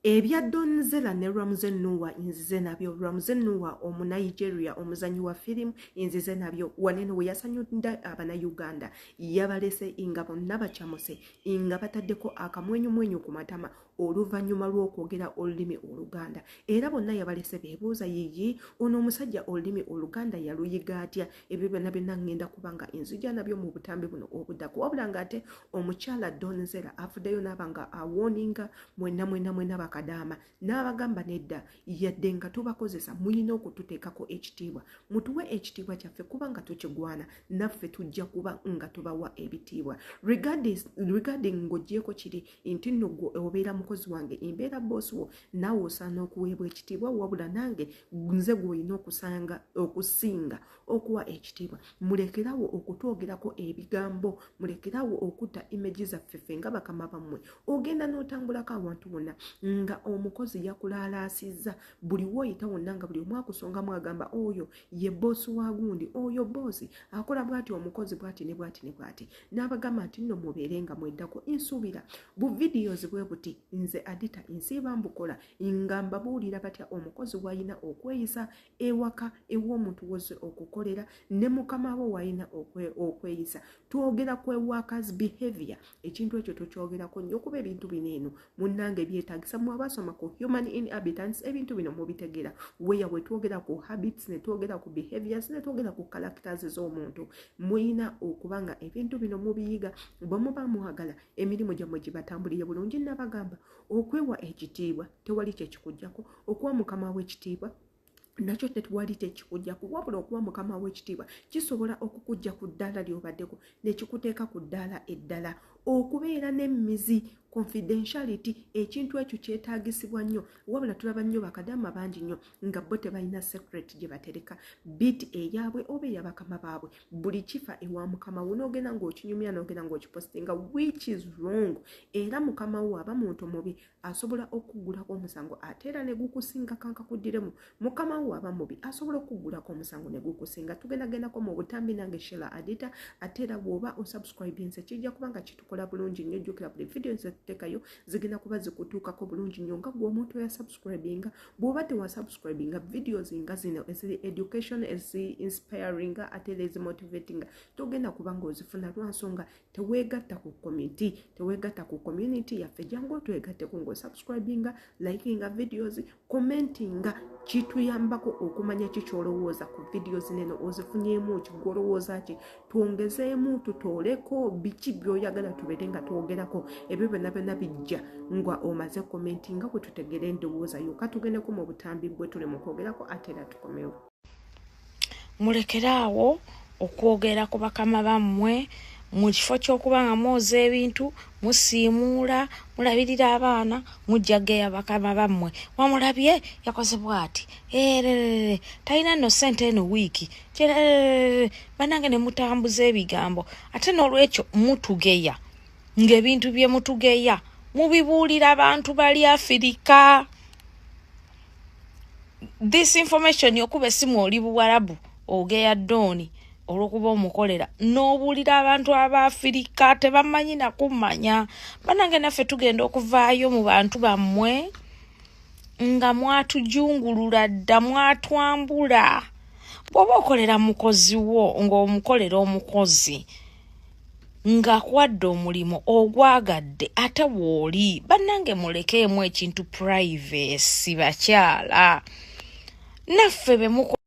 Ebya Donzela ne Ramsey nzize nabyo. Ramsey Nigeria omuzanyi wa Filimu nzize nabyo. Wanene we yasanyuda abana Uganda yabalese nga bonna bakyamuse nga bataddeko akamwenyu ku matama oluvannyuma lw'okwogera olulimi Oluganda. Era bonna yabalese beebuuza yiyi ono omusajja olulimi Oluganda yaluyiga atya. Ebyo byonna ngenda kubanga nzija nabyo mu butambi buno obuddako. Wabula ng'ate omukyala Donzela afuddeyo n'abanga awoninga mwenna bakadama n'abagamba nedda yadde nga tubakozesa muyina okututeekako ekitiibwa. Mutuwe ekitiibwa kyaffe kubanga tukigwana naffe tujja kuba nga tubawa ebitiibwa. Regarding ng'oggyeko kiri nti nno gwe obeera mukozi wange embeera boss wo naawe osaana okuweebwa ekitiibwa wabula nange nze gw'olina okusinga okuwa ekitiibwa. Mulekerawo okutwogerako ebigambo, mulekerawo okutta imagi zaffe nga bakama bammwe. Ogenda n'otambulako awantu wonna nga omukozi yakulaalaasizza buli woyita wonna nga buli omu akusongamu agamba oyo ye boss wa gundi, oyo boss akola bw'ati, omukozi bw'ati ne bw'ati ne bw'ati. N'abagamba nti nno mubeere nga mweddako. Nsuubira bu videos bwe buti nze adita nsiiba mbukola nga mbabuulira batya omukozi w'alina okweyisa ewaka ew'omuntu wozze okukolera ne mukama wo w'alina okweyisa. Twogera ku workers behavior. Ekintu ekyo tukyogerako nnyo kuba ebintu bino eno munnange byetaagisa mu abasoma ku human inhabitants ebintu bino mubitegera. Weya we twogera ku habits ne twogera ku behaviors ne twogera ku characters z'omuntu. Muyina okubanga ebintu bino mubiyiga bwe muba muwagala emirimu gyammwe gibatambulire bulungi. N'abagamba okwewa ekitiibwa tewali kyekikujjako, okuwa mukama w'ekitiibwa nakyo tetuwali tekikujjako, wabula okuwa mukama w'ekitiibwa kisobola okukujja ku ddaala ly'obaddeko ne kikuteeka ku ddaala eddala. Okubeera n'emmizi, confidentiality, ekintu ekyo kyetaagisibwa nnyo. Wabula tulaba nnyo bakadama bangi nnyo nga bo tebalina secret gye batereka bit eyaabwe oba ey'abakama baabwe. Buli kifa ewa mukama wo n'ogenda ng'okinyumya n'ogenda ng'okipostinga, which is wrong. Era mukama wo aba muntu mubi asobola okuggulako omusango ate era ne gukusinga kankakuddiremu. Mukama wo aba mubi asobola okuggulako omusango ne gukusinga. Tugendagendako mu butambi nange Sheila Adita. Ate era bw'oba osubscribinze kijja kubanga kitukola bulungi nnyo. Jjukira buli video tekayo zigenda kuba zikutuukako bulungi nnyo nga gwe omuntu ya subscribinga. Bw'oba tewa subscribinga videos nga zino eziri education, eziri inspiring ate ezi motivating togenda kuba ng'ozifuna lwansonga teweegatta ku community yaffe. Jangu otwegatteko ng'osubscribinga, likinga videos, commentinga. Kituyambako okumanya kikyolowooza ku videos neno ozifunyemu kigolowooza ki twongezeemu tutooleko biki by'oyagala tubeere nga twogerako. Ebyo byonna bijja nga omaze commentinga kwe tutegere endowooza yo. Katugendeko mu butambi bwe tuli mu kwogerako ate era tukomewo. Mulekeraawo okwogera ku bakama bammwe mu kifo ky'okuba nga mwoza ebintu, musiimuula, mulabirira abaana, mujjageya bakama bammwe. Wamulabye yakoze bw'ati, talina nno ssente eno wiiki, bannange ne mutambuza ebigambo. Ate n'olwekyo mutugeya, ng'ebintu bye mutugeya mubibuulira abantu bali Afirika. This information yokuba essimu oli Buwarabu ogeya Doni olwokuba omukolera n'obuulira abantu Abafirika tebamanyi nakumanya. Bannange naffe tugenda okuvaayo mu bantu bammwe nga mwatujungulula dda, mwatwambula. Bw'oba okolera mukozi wo ng'omukolera omukozi ng'akuwadde omulimu ogwagadde ate w'oli, bannange mulekeemu ekintu privacy bakyala.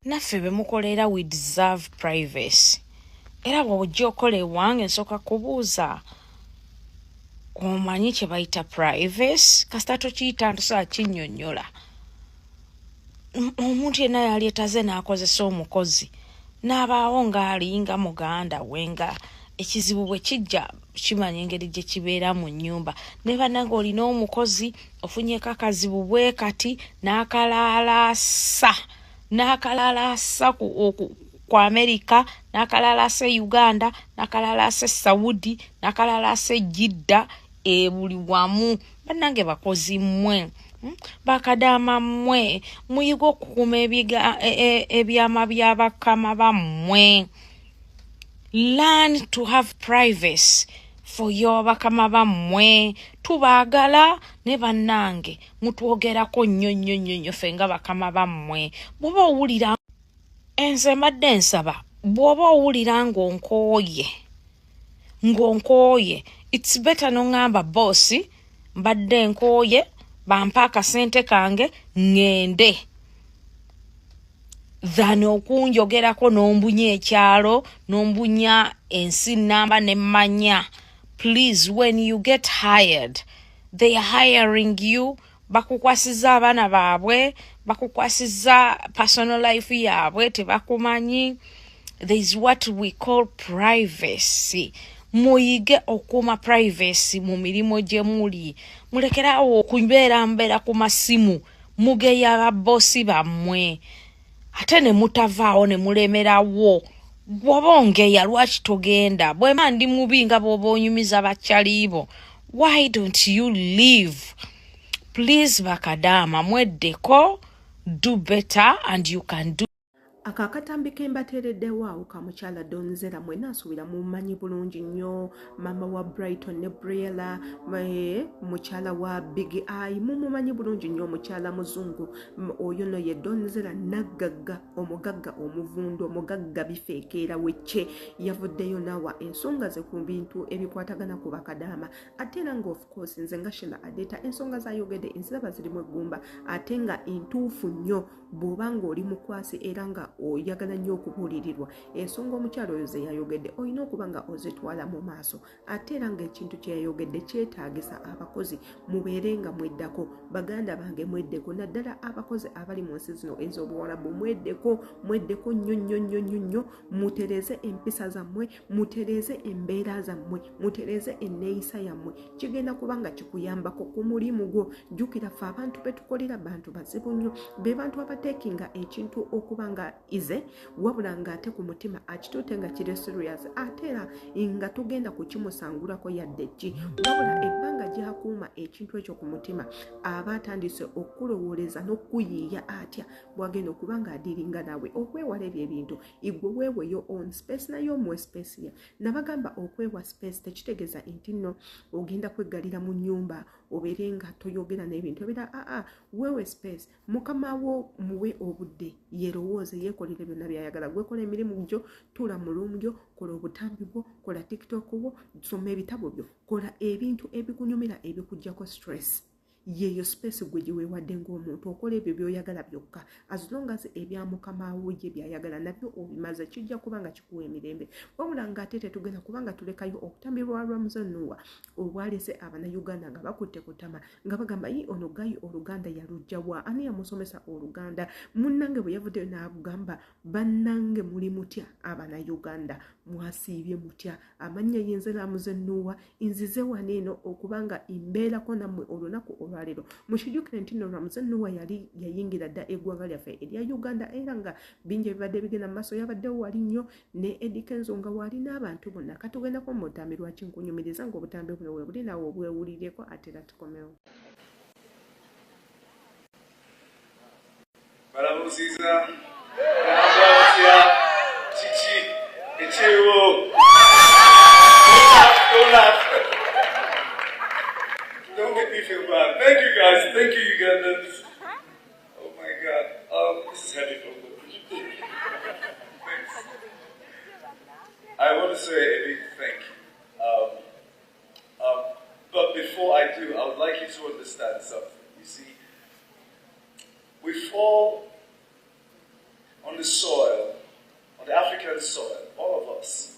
Naffe be mukolera we deserve privacy. Era bw'ojja okola ewange nsooka kubuuza omanyi kye bayita privacy? Kasita tokiyita ntosobola kinnyonnyola. Omuntu yenna yali etaze n'akozesa omukozi n'abaawo ng'alinga muganda we nga ekizibu bwe kijja kimanya engeri gye kibeera mu nnyumba. Ne bannange olina omukozi ofunyeko akazibu bwe kati n'akalalaasa ku Amerika, n'akalalaasa Uganda, n'akalalaasa Saudi, n'akalalaasa Jidda, buli wamu. Bannange bakozi mmwe, bakadaama mmwe, muyiga okukuuma ebyama by'abakama bammwe. Learn to have privacy for your bakama bammwe. tubaagala ne bannange mutwogerako nnyo ffe nga bakama bammwe. Bw'oba owulira enze mbadde nsaba bw'oba owulira ng'onkooye it's better n'oŋŋamba boosi mbadde nkooye bampa akasente kange ŋŋende than okunjogerako n'ombunya ekyalo n'ombunya ensi namba n'emmanya. Please, when you get hired, they are hiring you. Bakukwasiza abaana baabwe, bakukwasiza personal life yaabwe, tebakumanyi. There is what we call privacy. Muyige okuuma privacy mu mirimu gye muli. Mulekerawo okubeera ku masimu mugeya babbosi bammwe. Ate ne mutavaawo ne mulemerawo. Bw'oba ongeya lwaki togenda? Bw'ema ndi mubi nga bw'oba onyumiza bakyaliibo. Why don't you leave? Please bakadaama mweddeko. Do better and you can do. Akakatambi ke mbateereddewo awo ka mukyala Donzera mwena asuubira mumanyi bulungi nnyo. Mama wa Brighton ne Briella, mukyala wa Big Eye mumumanyi bulungi nnyo. Mukyala muzungu oyo no ye Donzera naggagga, omugagga omuvundu, omugagga bifeekeera wecce. Yavuddeyo n'awa ensonga ze ku bintu ebikwatagana ku bakadaama. Ate era nga of course nze nga Sheila Adeta ensonga z'ayogedde enziraba zirimu eggumba ate nga entuufu nnyo bw'oba ng'oli mukwasi era nga oyagala nnyo okubuulirirwa. Ensonga omukyalo oyo ze yayogedde olina okuba nga ozitwala mu maaso ate era ng'ekintu kye yayogedde kyetaagisa abakozi mubeere nga mweddako. Baganda bange mweddeko, naddala abakozi abali mu nsi zino ez'obuwalabu mweddeko nnyo. Mutereze empisa zammwe, mutereze embeera zammwe, mutereze enneeyisa yammwe. Kigenda kuba nga kikuyambako ku mulimu gwo. Jjukira ffe abantu betukolera bantu bazibu nnyo, be bantu abateekinga ekintu okuba nga ize wabula ng'ate ku mutima akituute nga kiri serious ate era nga tugenda kukimusangulako yadde ki wabula ebbanga gy'akuuma ekintu ekyo ku mutima aba atandise okulowooleza n'okuyiiya atya bw'agenda okuba ng'adiringa naawe. Okwewala ebyo ebintu igwe weeweyo on space naye omuwe space ya. Nabagamba okwewa space tekitegeeza nti nno ogenda kweggalira mu nnyumba obeere nga toyogera n'ebintu ebira. Weewe space, mukama wo muwe obudde yerowooze yeekolere byonna by'ayagala. Gwekola emirimu gyo, tuula mu luumu gyo, kola obutambi bwo, kola TikTok bwo, soma ebitabo byo, kola ebintu ebikunyumira ebikuggyako stress. Yeeyo space gwe giweewadde ng'omuntu okola ebyo by'oyagala byokka. As long as ebya mukama wo ye by'ayagala nabyo obimaze kijja kuba nga kikuwa emirembe. Wabula ng'ate tetugenda kuba nga tulekayo okutambi lwa Ramsey obwalese Abannayuganda nga bakutte ku ttama nga bagamba ono gayi Oluganda yalugya wa? Ani yamusomesa Oluganda? Munnange bwe yavuddeyo n'agamba bannange muli mutya Abannayuganda mwasiibye mutya? Amannya y'enze Ramsey nzize wano eno okuba nga imbeerako nammwe olunaku olwaleero. Mukijjukire nti no Ramsey yali yayingira dda eggwanga lyaffe erya Uganda era nga bingi ebibadde bigenda mu maaso yabaddewo wali nnyo ne Eddie Kenzo nga wali n'abantu bonna. Katugendako mu butambi lwa kinkunyumiriza ng'obutambi buno we buli naawe obwewulirireko ate era tukomewo. Balamuziza Balamuziza Chichi Echewo. Don't make me feel bad. Thank you guys. Thank you Ugandans. Oh my God. This is heavy for me. Thanks. I want to say a big thank you. But before I do, I would like you to understand something. You see, we fall on the soil, on the African soil, all of us.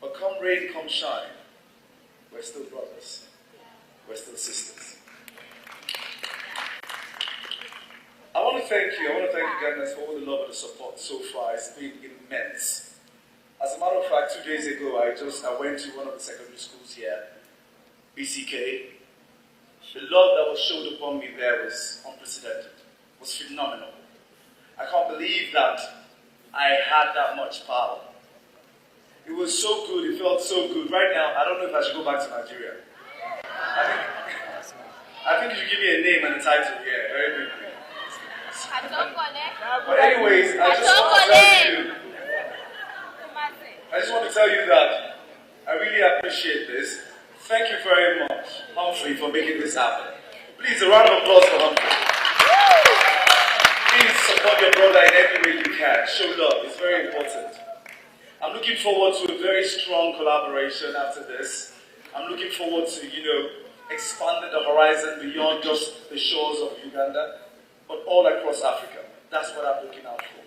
But come rain, come shine, we're still brothers. We're still sisters. I want to thank you. I want to thank Ugandans for all the love and the support so far. It's been immense. As a matter of fact, 2 days ago, I went to one of the secondary schools here, BCK. The love that was showed upon me there was unprecedented, was phenomenal. I can't believe that I had that much power. It was so good, it felt so good. Right now, I don't know if I should go back to Nigeria. I think you should give me a name and a title here, very quickly. But anyways, I just want to tell you that I really appreciate this. Thank you very much, Humphrey, for making this happen. Please, a round of applause for Humphrey. Please support your brother in any way you can. Show love. It's very important. I'm looking forward to a very strong collaboration after this. I'm looking forward to, expanding the horizon beyond just the shores of Uganda, but all across Africa. That's what I'm looking out for.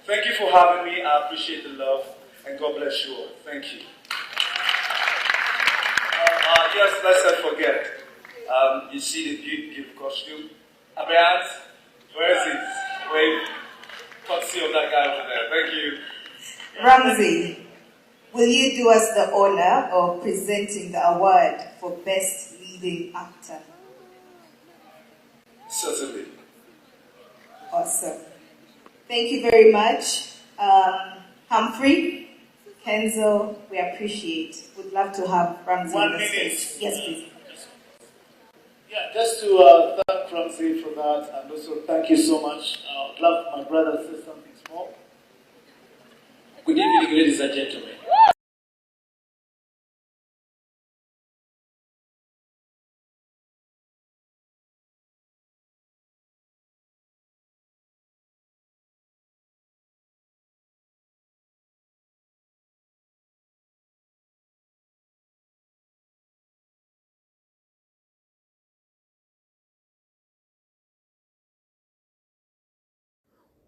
Thank you for having me. I appreciate the love, and God bless you all. Thank you. Yes, let's not forget. You see the beautiful costume. Abiat, where is it? Wait, courtesy of that guy over there. Thank you. Ramsey, will you do us the honor of presenting the award for Best Leading Actor? Certainly. Awesome. Thank you very much. Humphrey, Kenzo, we appreciate. Would love to have Ramsey 1 on the minute. stage. Yes, please. Yeah, just to thank Ramsey for that, and also thank you so much. I'd love my brother to say something small. Good evening, ladies and gentlemen.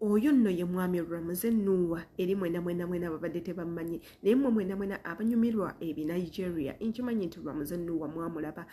oyo nno ye mwami Ramsey Nouah eri mwena babadde tebamanyi naye mmwe mwena abanyumirwa Nigeria nkimanyi nti Ramsey Nouah mwamulaba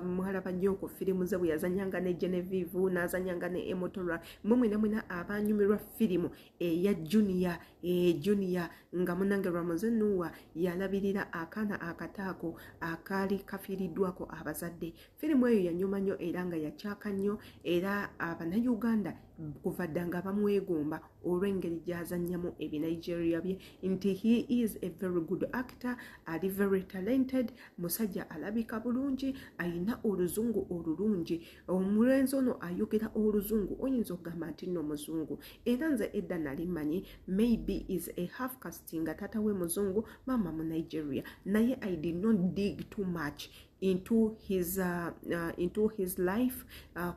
mwalaba nnyo ku firimu ze bwe yazanyanga ne Genevieve n'azanyanga ne Emotora mmwe mwena abanyumirwa firimu eya Junior nga munange Ramsey Nouah yalabirira akaana akataako akaali kafiiriddwako abazadde firimu eyo yanyuma nnyo era nga yakyaka nnyo era Abannayuganda kuva dda nga bamwegomba olw'engeri gy'azannyamu Nigeria bye nti he is a very good actor, ali very talented, musajja alabika bulungi, ayina oluzungu olulungi, omulenzi ono ayogera oluzungu oyinza okugamba nti nno muzungu era nze edda nali manyi maybe is a half caste nga taata we muzungu mama mu Nigeria naye I did not dig too much into his life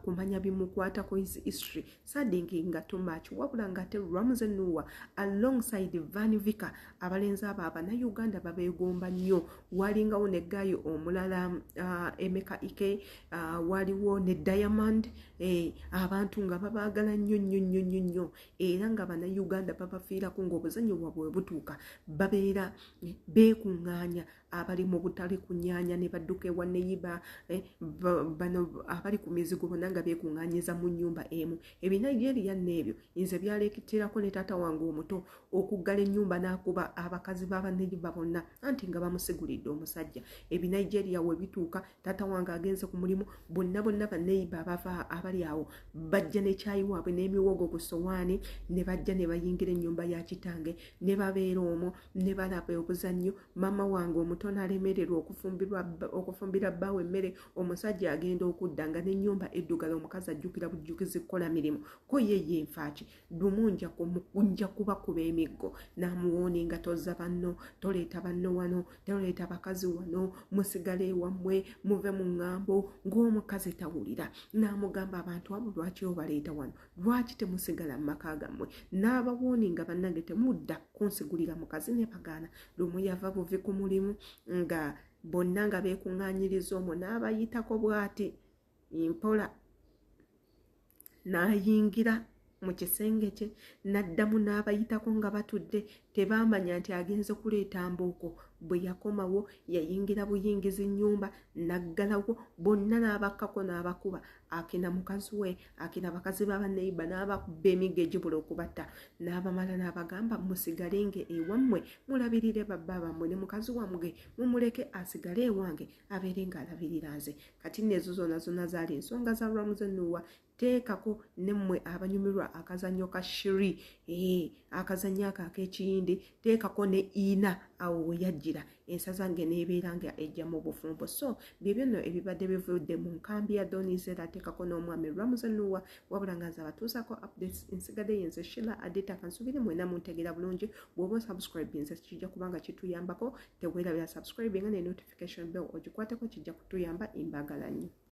kumanya bimukwatako his history sadinginga too much wabula nga te Ramsey Nouah alongside Van Vika abalenzi abo Abannayuganda babeegomba nnyo walingawo ne Gayo omulala Emeka Ike waliwo ne Diamond abantu nga babaagala nnyo era nga Abannayuganda babafiirako ng'obuzannyo bwabwe butuuka babeera beekuŋŋaanya abali mu butale ku nnyanja ne badduka ewa neyiba bano abali ku mizigo bonna nga beekuŋŋaanyiza mu nnyumba emu Nigeria n'ebyo nze byaleeketerako ne taata wange omuto okuggala ennyumba n'akuba abakazi b'abanneyiba bonna anti nga bamusigulidde omusajja Nigeria we bituuka taata wange agenze ku mulimu bonna banneyiba abava abali awo bajja ne caayi waabwe n'emiwogo ku ssowaani ne bajja ne bayingira ennyumba ya kitange ne babeera omwo ne balaba obuzannyo mama wange omuto n'alemererwa okufumbira bbaawe emmere omusajja agenda okudda nga n'ennyumba eddugala omukazi ajjukira bujjukizi kukola mirimu ko ye yenfaaki lumu nja kubakuba emiggo n'amuwooni nga tozza banno toleeta banno wano toleeta bakazi wano musigale ewammwe muve mu ŋŋambo ng'omukazi tawulira n'amugamba abantu abo lwaki obaleeta wano lwaki temusigala mu maka gammwe n'abawooni nga bannange temudda kunsigulira mukazi ne bagaana lumu yava buvi ku mulimu nga bonna nga beekuŋŋaanyiriza omwo n'abayitako bw'ati mpola n'ayingira mu kisenge kye n'addamu n'abayitako nga batudde tebamanya nti agenze kuleeta mbuuko bwe yakomawo yayingira buyingizi nnyumba naggalawo bonna n'abakkako n'abakuba akina mukazi we akina bakazi b'abanneyiba n'abakuba emiggo egibula okubatta n'abamala n'abagamba musigalenga ewammwe mulabirire babba bammwe ne mukazi wammwe mumuleke asigale ewange abeere ng'alabirira nze kati nezo zonna zaali ensonga za Ramsey Nouah teekako nemmwe abanyumirwa akazannyo ka shiri akazannyo ako ak'ekiyindi teekako ne ina awo we yajjira ensaza nge neebeera nga ejja mu bufumbo. So byebyo nno ebibadde bivudde mu nkambi ya Donizera ateekako n'omwami Ramsey Nouah, wabula nga nze abatuusako updates ensigadde yenze Sheila Adeta kansubire mwena muntegeera bulungi. Bw'oba subscribe nze kijja kubanga kituyambako, teweerabira subscribe nga ne notification bell ogikwateko kijja kutuyamba. Imbagala nnyo.